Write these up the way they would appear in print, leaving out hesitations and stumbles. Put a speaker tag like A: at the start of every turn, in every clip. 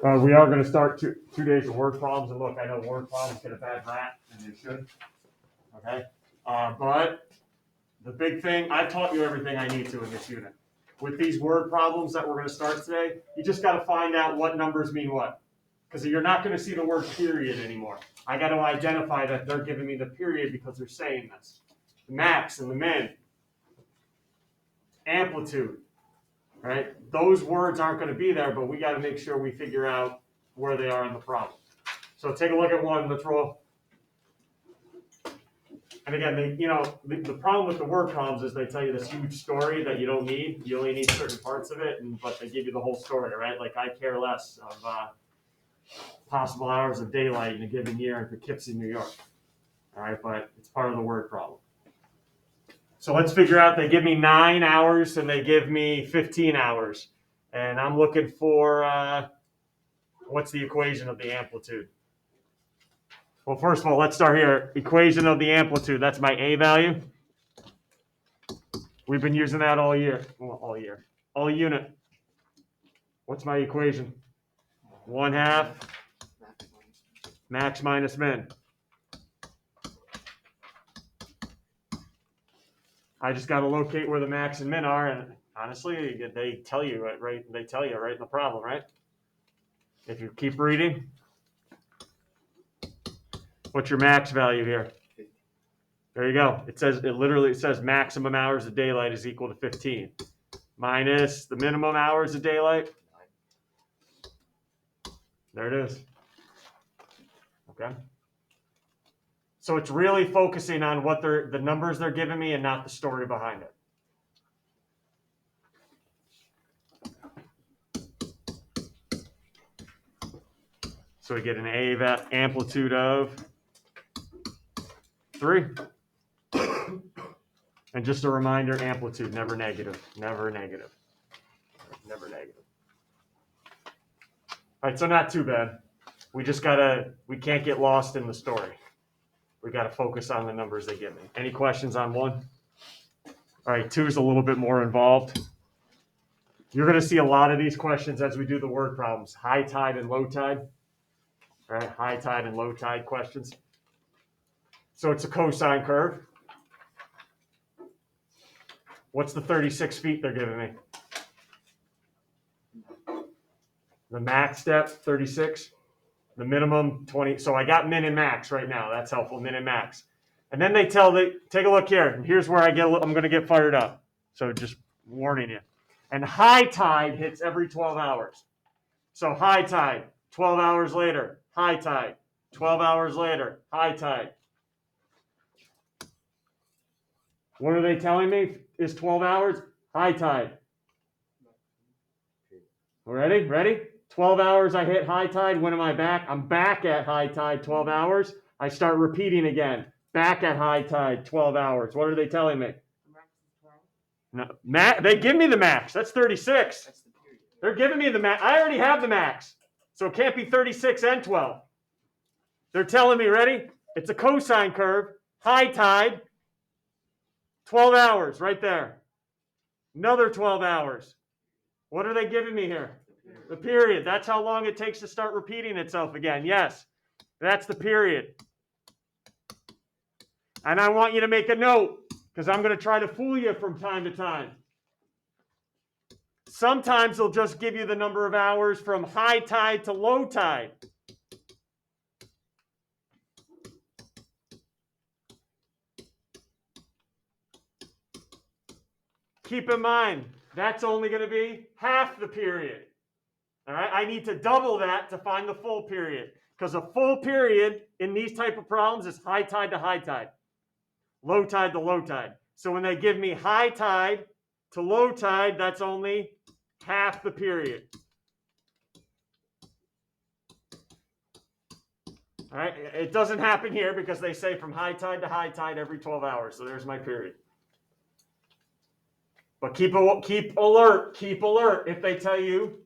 A: We are going to start two days of word problems. And look, I know word problems get a bad rap, and they should. Okay? But the big thing, I've taught you everything I need to in this unit. With these word problems that we're going to start today, you just got to find out what numbers mean what. Because you're not going to see the word period anymore. I got to identify that they're giving me the period because they're saying this. The max and the min. Amplitude. Right? Those words aren't going to be there, but we got to make sure we figure out where they are in the problem. So take a look at one. Let's roll. And again, the problem with the word problems is they tell you this huge story that you don't need. You only need certain parts of it, but they give you the whole story, right? Like I care less of possible hours of daylight in a given year in Poughkeepsie, New York. All right, but it's part of the word problem. So let's figure out, they give me 9 hours and they give me 15 hours. And I'm looking for, what's the equation of the amplitude? Well, first of all, let's start here. Equation of the amplitude, that's my A value. We've been using that all year. Well, all unit. What's my equation? 1/2 max minus min. I just got to locate where the max and min are, and honestly, they tell you right. They tell you right in the problem, right? If you keep reading, what's your max value here? There you go. It literally says maximum hours of daylight is equal to 15 minus the minimum hours of daylight. There it is. Okay. So it's really focusing on what the numbers they're giving me and not the story behind it. So we get an A amplitude of 3. And just a reminder, amplitude, never negative, never negative, never negative. All right, so not too bad. We can't get lost in the story. We got to focus on the numbers they give me. Any questions on 1? All right, 2 is a little bit more involved. You're going to see a lot of these questions as we do the word problems. High tide and low tide. All right, high tide and low tide questions. So it's a cosine curve. What's the 36 feet they're giving me? The max depth, 36. The minimum, 20. So I got min and max right now. That's helpful, min and max. And then take a look here. And here's where I'm going to get fired up. So just warning you. And high tide hits every 12 hours. So high tide, 12 hours later, high tide. 12 hours later, high tide. What are they telling me is 12 hours? High tide. Ready? 12 hours I hit high tide. When am I back? I'm back at high tide, 12 hours. I start repeating again. Back at high tide, 12 hours. What are they telling me? No, they give me the max. That's 36. That's the period. They're giving me the max. I already have the max. So it can't be 36 and 12. They're telling me, ready? It's a cosine curve. High tide, 12 hours right there. Another 12 hours. What are they giving me here? The period. That's how long it takes to start repeating itself again. Yes, that's the period. And I want you to make a note because I'm going to try to fool you from time to time. Sometimes they'll just give you the number of hours from high tide to low tide. Keep in mind, that's only going to be half the period. All right, I need to double that to find the full period because a full period in these type of problems is high tide to high tide, low tide to low tide. So when they give me high tide to low tide, that's only half the period. All right, it doesn't happen here because they say from high tide to high tide every 12 hours. So there's my period. But keep alert if they tell you.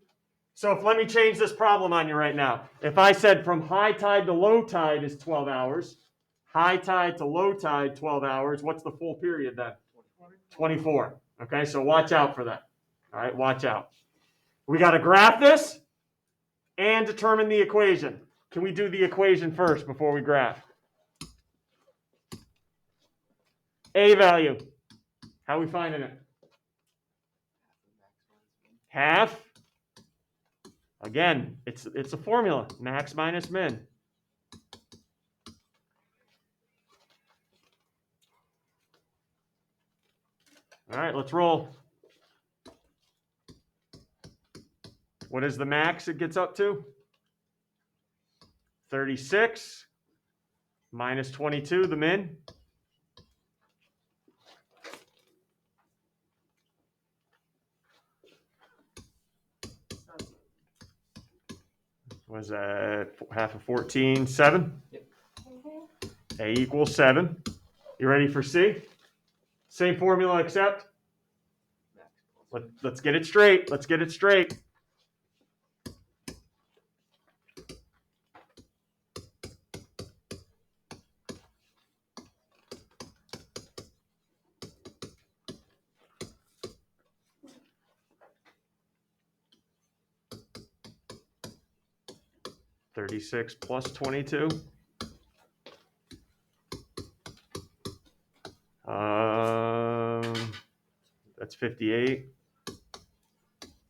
A: So let me change this problem on you right now. If I said from high tide to low tide is 12 hours, high tide to low tide, 12 hours, what's the full period then? 24. Okay, so watch out for that. All right, watch out. We got to graph this. and determine the equation. Can we do the equation first before we graph? A value. How are we finding it? Half. Again, it's a formula. Max minus min. All right, let's roll. What is the max it gets up to? 36 minus 22, the min. Was that half of 14? 7? Yep. A equals 7. You ready for C? Same formula except? Let's get it straight. Let's get it straight. $36 plus 22. That's 58.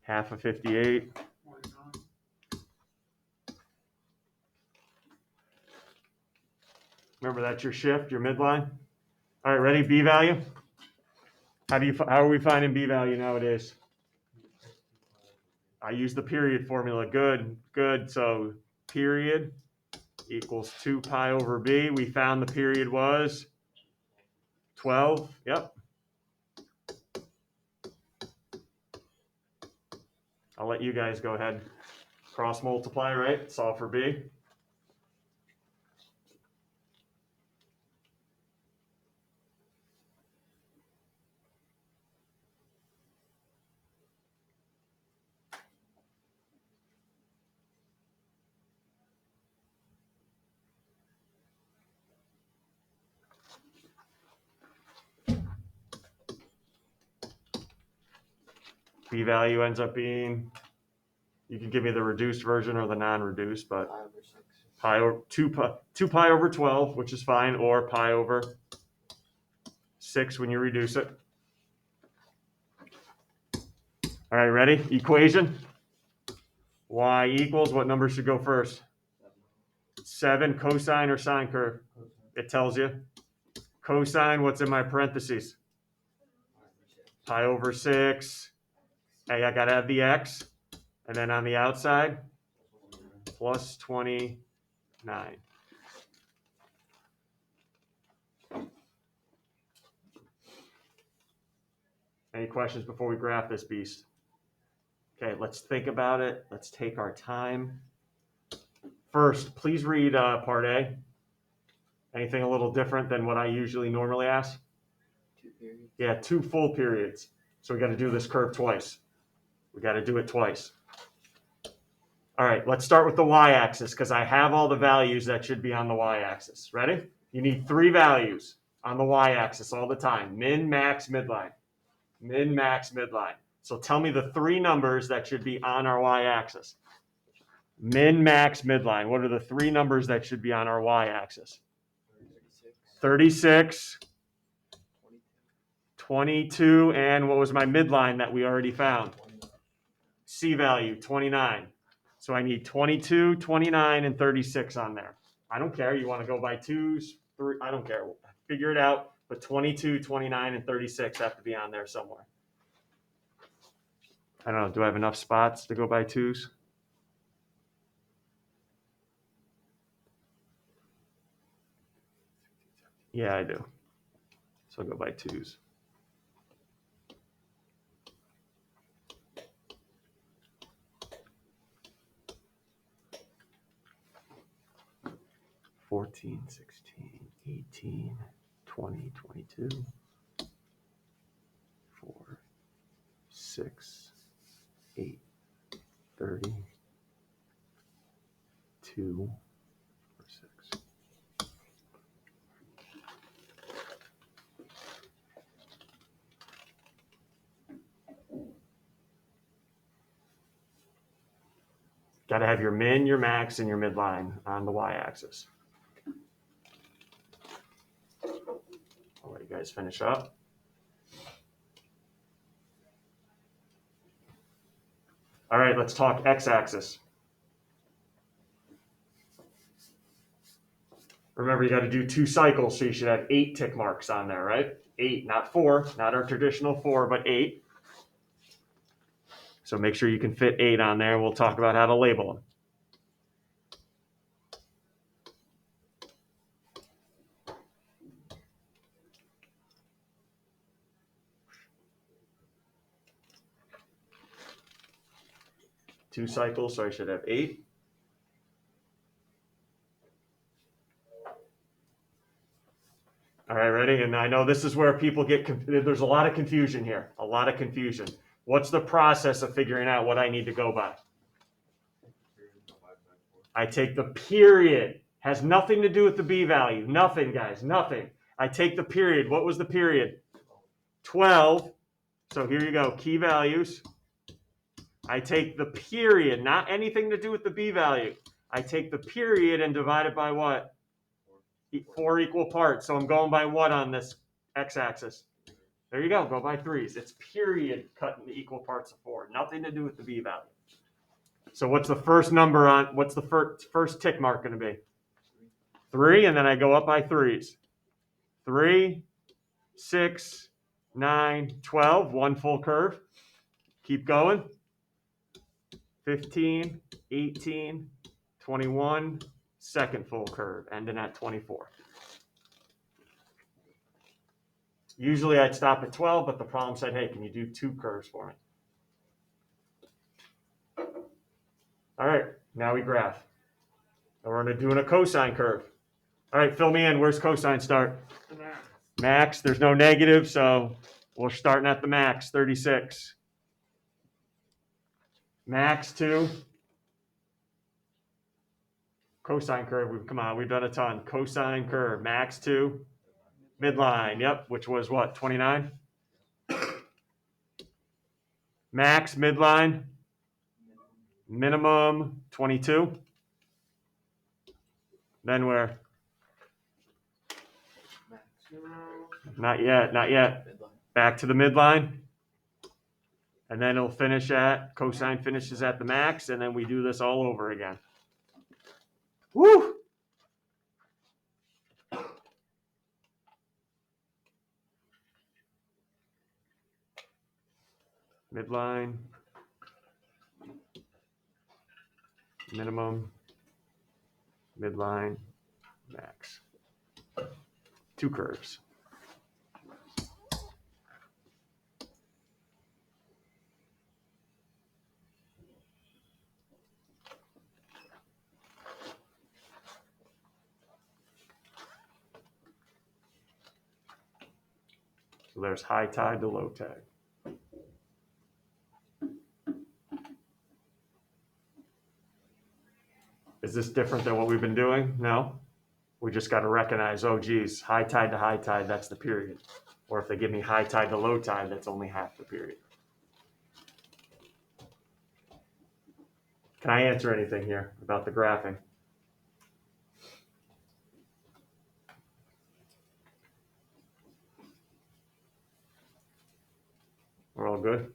A: Half of 58. Remember, that's your shift, your midline. All right, ready? B value. How are we finding B value nowadays? I use the period formula. Good, good. So period equals 2 pi over B. We found the period was 12. Yep. I'll let you guys go ahead. Cross multiply, right? Solve for B. B value ends up being, you can give me the reduced version or the non-reduced, but pi over 2 pi over 12, which is fine, or pi over 6 when you reduce it. All right, ready? Equation. Y equals, what number should go first? 7, cosine or sine curve? It tells you. Cosine, what's in my parentheses? Pi over 6. Hey, I got to have the x. And then on the outside, plus 29. Any questions before we graph this beast? Okay, let's think about it. Let's take our time. First, please read part A. Anything a little different than what I usually normally ask?
B: 2 periods.
A: Yeah, 2 full periods. So we got to do this curve twice. We got to do it twice. All right, let's start with the y-axis because I have all the values that should be on the y-axis. Ready? You need 3 values on the y-axis all the time. Min, max, midline. Min, max, midline. So tell me the 3 numbers that should be on our y-axis. Min, max, midline. What are the 3 numbers that should be on our y-axis? 36, 22, and what was my midline that we already found? C value, 29. So I need 22, 29, and 36 on there. I don't care. You want to go by 2s, 3, I don't care. Figure it out. But 22, 29, and 36 have to be on there somewhere. I don't know. Do I have enough spots to go by 2s? Yeah, I do. So I'll go by 2s. $14, $16, $18, $20, $22, $4, $6, $8, $30, $2, or $6. Got to have your min, your max, and your midline on the y-axis. I'll let you guys finish up. All right, let's talk x-axis. Remember, you got to do 2 cycles, so you should have 8 tick marks on there, right? 8, not 4, not our traditional 4, but 8. So make sure you can fit 8 on there. We'll talk about how to label them. Two cycles, so I should have 8. All right, ready? And I know this is where people get, there's a lot of confusion here, a lot of confusion. What's the process of figuring out what I need to go by? I take the period. Has nothing to do with the B value. Nothing, guys, nothing. I take the period. What was the period? 12. So here you go, key values. I take the period, not anything to do with the B value. I take the period and divide it by what? 4 equal parts. So I'm going by what on this x-axis? There you go by 3s. It's period cut into equal parts of 4. Nothing to do with the B value. So what's the first number on, what's the first tick mark going to be? 3, and then I go up by 3s. 3, 6, 9, 12, 1 full curve. Keep going. 15, 18, 21, second full curve, ending at 24. Usually I'd stop at 12, but the problem said, hey, can you do 2 curves for me? All right, now we graph. And we're going to do a cosine curve. All right, fill me in. Where's cosine start?
B: The max.
A: Max, there's no negative, so we're starting at the max, 36. Max 2. Cosine curve, come on, we've done a ton. Cosine curve, max 2. Midline, yep, which was what, 29? Max, midline, minimum, 22. Then where? Not yet, not yet. Back to the midline. And then it'll finish at, cosine finishes at the max, and then we do this all over again. Woo! Midline, minimum, midline, max. 2 curves. So there's high tide to low tide. Is this different than what we've been doing? No. We just got to recognize, oh, geez, high tide to high tide, that's the period. Or if they give me high tide to low tide, that's only half the period. Can I answer anything here about the graphing? We're all good?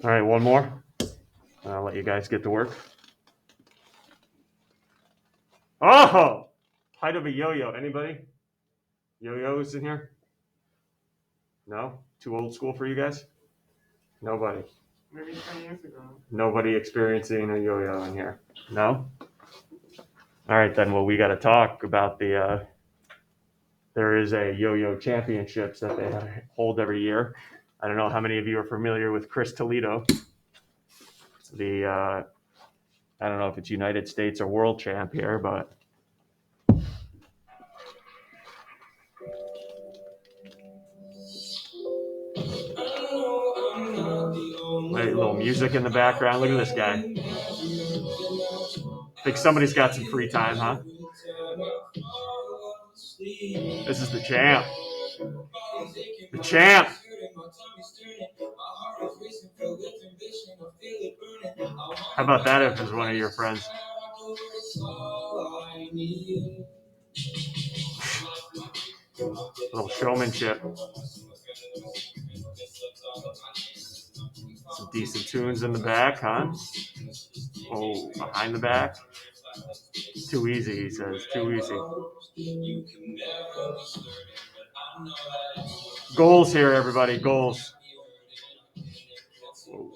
A: All right, one more. I'll let you guys get to work. Oh! Height of a yo-yo. Anybody? Yo-yos in here? No? Too old school for you guys? Nobody.
B: Maybe 10 years ago.
A: Nobody experiencing a yo-yo in here? No? All right, then. Well, we got to talk about the, there is a yo-yo championships that they hold every year. I don't know how many of you are familiar with Chris Toledo. The, I don't know if it's United States or world champ here, but a little music in the background. Look at this guy. Think somebody's got some free time, huh? This is the champ. The champ. How about that if it's one of your friends? Little showmanship. Some decent tunes in the back, huh? Oh, behind the back. Too easy, he says. Too easy. Goals here, everybody. Goals. Whoa.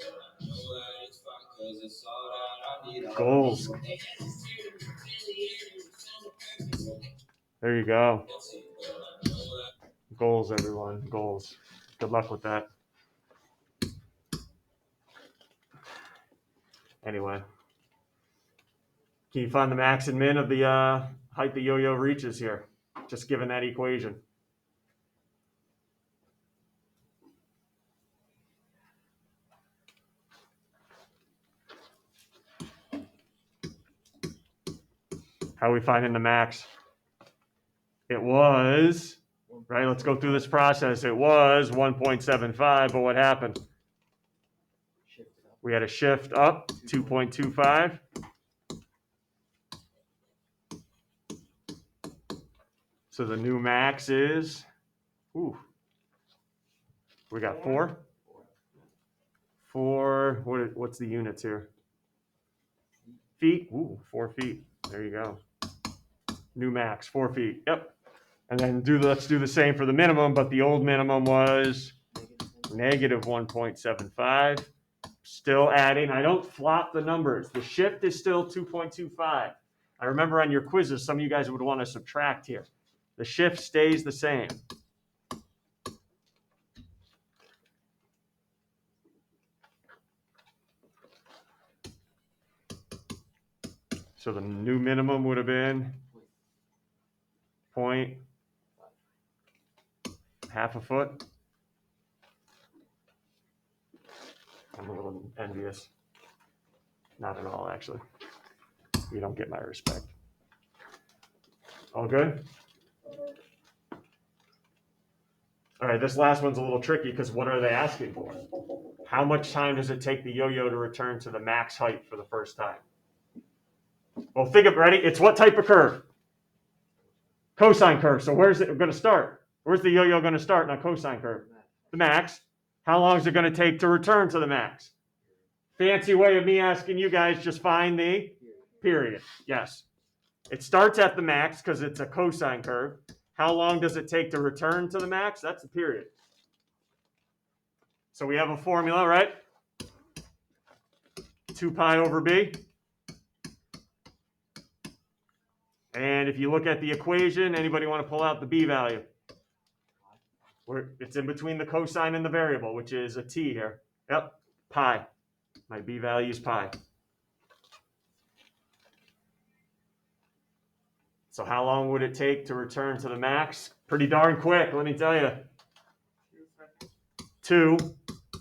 A: Goals. There you go. Goals, everyone. Goals. Good luck with that. Anyway. Can you find the max and min of the height the yo-yo reaches here? Just given that equation. How are we finding the max? It was, right, let's go through this process. It was 1.75, but what happened? We had a shift up, 2.25. So the new max is, we got 4. 4, what's the units here? Feet, 4 feet. There you go. New max, 4 feet, yep. And then let's do the same for the minimum, but the old minimum was negative 1.75. Still adding. I don't flop the numbers. The shift is still 2.25. I remember on your quizzes, some of you guys would want to subtract here. The shift stays the same. So the new minimum would have been half a foot. I'm a little envious. Not at all, actually. You don't get my respect. All good? All right, this last one's a little tricky because what are they asking for? How much time does it take the yo-yo to return to the max height for the first time? Well, think of, ready? It's what type of curve? Cosine curve. So where's it going to start? Where's the yo-yo going to start in a cosine curve? The max. How long is it going to take to return to the max? Fancy way of me asking you guys, just find the period. Yes. It starts at the max because it's a cosine curve. How long does it take to return to the max? That's the period. So we have a formula, right? 2 pi over b. And if you look at the equation, anybody want to pull out the b value? It's in between the cosine and the variable, which is a t here. Yep, pi. My b value is pi. So how long would it take to return to the max? Pretty darn quick, let me tell you. 2,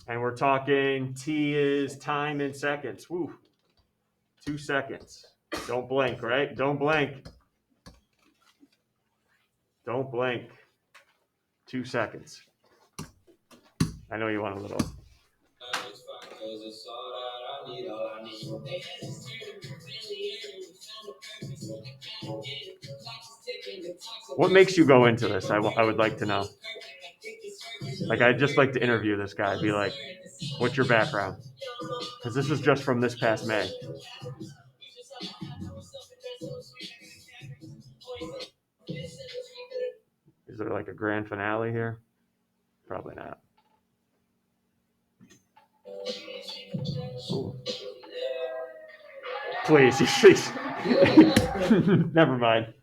A: and we're talking t is time in seconds. Woo. 2 seconds. Don't blink, right? Don't blink. Don't blink. 2 seconds. I know you want a little. What makes you go into this? I would like to know. Like, I'd just like to interview this guy. Be like, what's your background? Because this is just from this past May. Is there like a grand finale here? Probably not. Ooh. Please. Never mind.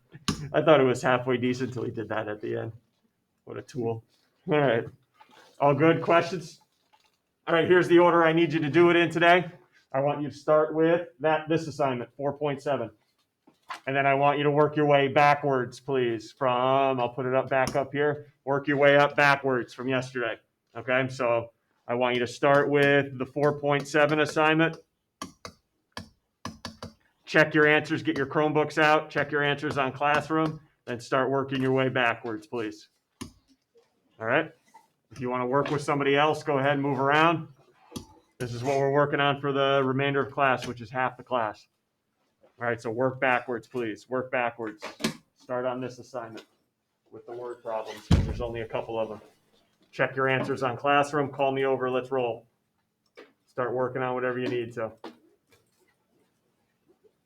A: I thought it was halfway decent until he did that at the end. What a tool. All right. All good? Questions? All right, here's the order I need you to do it in today. I want you to start with this assignment, 4.7. And then I want you to work your way backwards, please, from, I'll put it up back up here. Work your way up backwards from yesterday. Okay, so I want you to start with the 4.7 assignment. Check your answers, get your Chromebooks out, check your answers on Classroom, then start working your way backwards, please. All right? If you want to work with somebody else, go ahead and move around. This is what we're working on for the remainder of class, which is half the class. All right, so work backwards, please. Work backwards. Start on this assignment with the word problems. There's only a couple of them. Check your answers on Classroom. Call me over. Let's roll. Start working on whatever you need to.